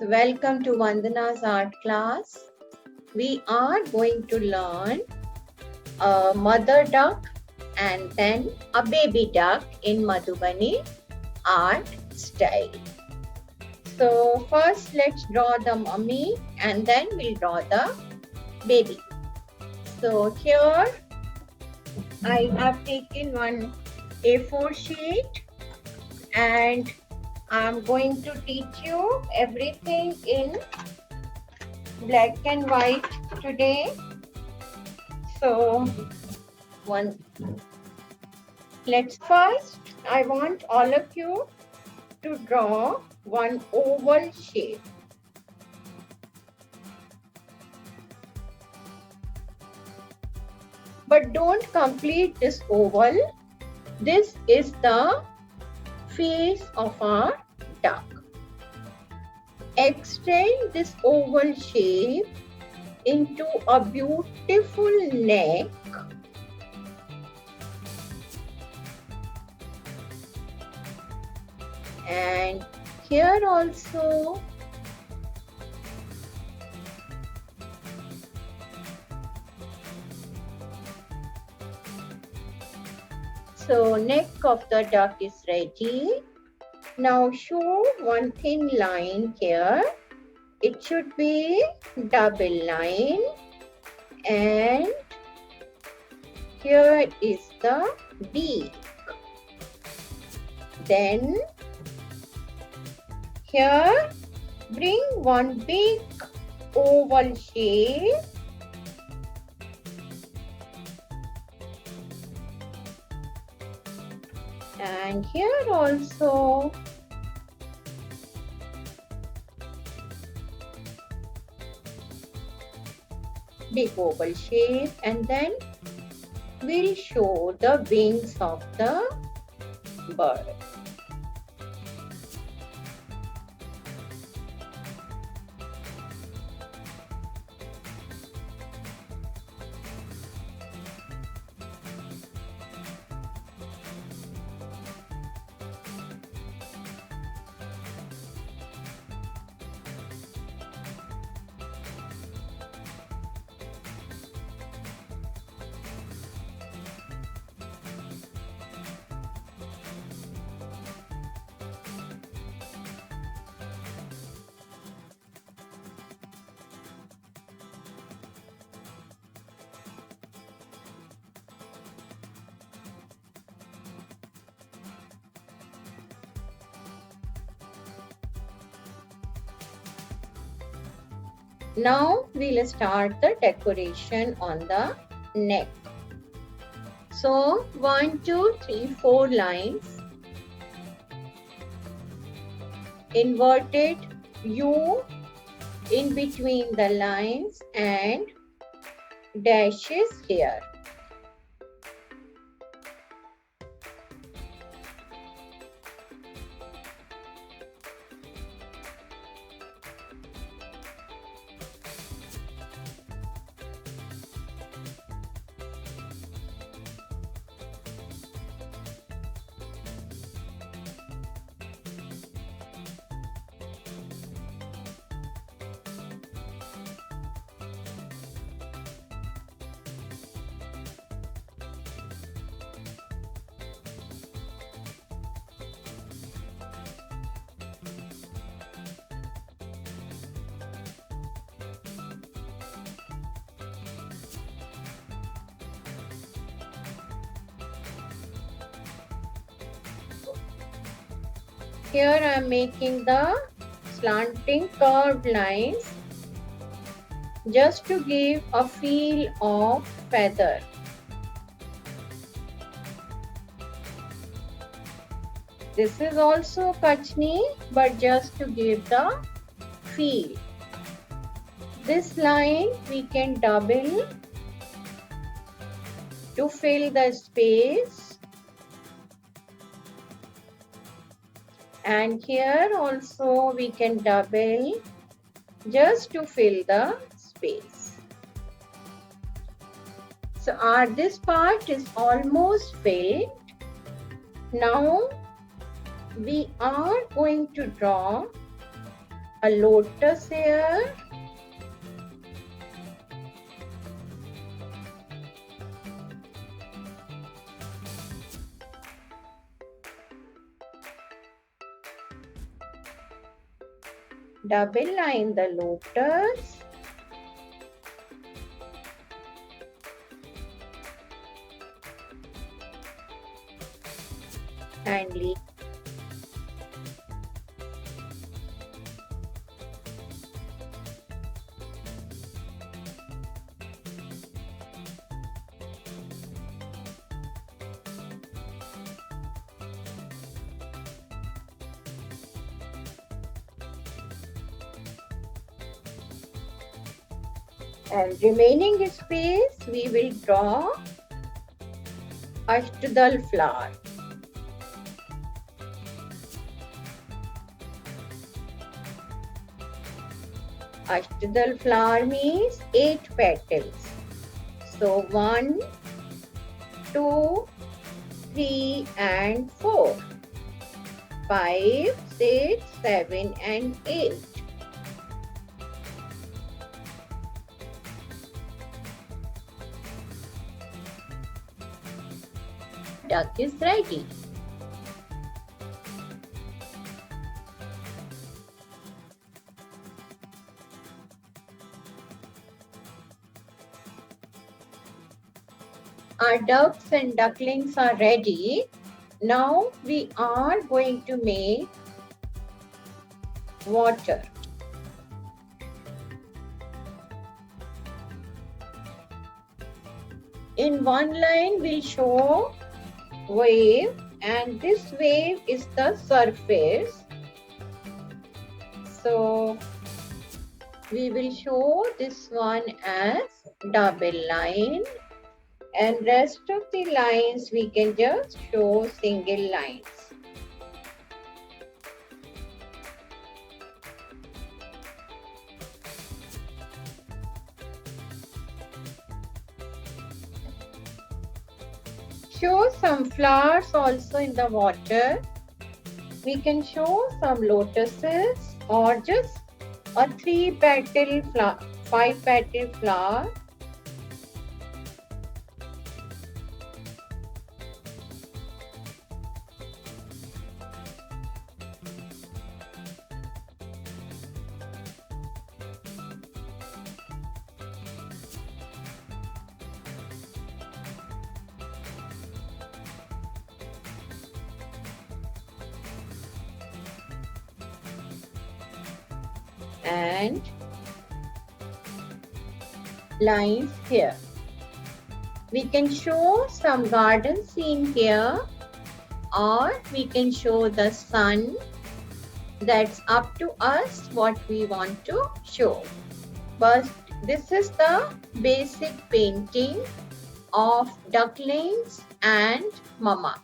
So welcome to Vandana's art class. We are going to learn a mother duck and then a baby duck in Madhubani Art Style. So first let's draw the mummy and then we'll draw the baby. So here I have taken one A4 sheet and I'm going to teach you everything in black and white today. So let's first, I want all of you to draw one oval shape. But don't complete this oval. This is the face of our duck. Extend this oval shape into a beautiful neck and here also so neck of the duck is ready. Now show one thin line here. It should be double line and here is the beak. Then here bring one big oval shape and here also big oval shape and then we'll show the wings of the bird. Now we'll start the decoration on the neck. So 1, 2, 3, 4 lines. Inverted U in between the lines and dashes here. Here I am making the slanting curved lines just to give a feel of feather. This is also kachni but just to give the feel. This line we can double to fill the space. And here also we can double just to fill the space. So this part is almost filled. Now we are going to draw a lotus here. Double line the lotus. And leave. And remaining space we will draw Ashtadal flower. Ashtadal flower means 8 petals. So 1, 2, 3 and 4. 5, 6, 7 and 8. Duck is ready. Our ducks and ducklings are ready. Now we are going to make water. In one line we'll show wave, and this wave is the surface. So we will show this one as double line, and rest of the lines we can just show single lines. Show some flowers also in the water. We can show some lotuses or just a 3-petal flower, 5-petal flower. And lines here. We can show some garden scene here, or we can show the sun. That's up to us what we want to show. But this is the basic painting of ducklings and mama.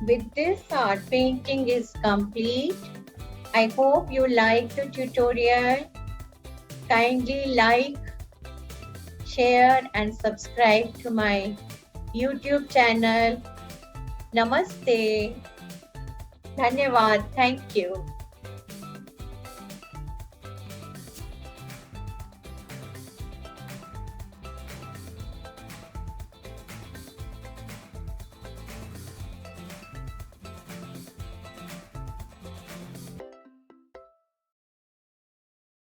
With this, art painting is complete. I hope you liked the tutorial. Kindly like, share and subscribe to my YouTube channel. Namaste. Dhanyavad. Thank you.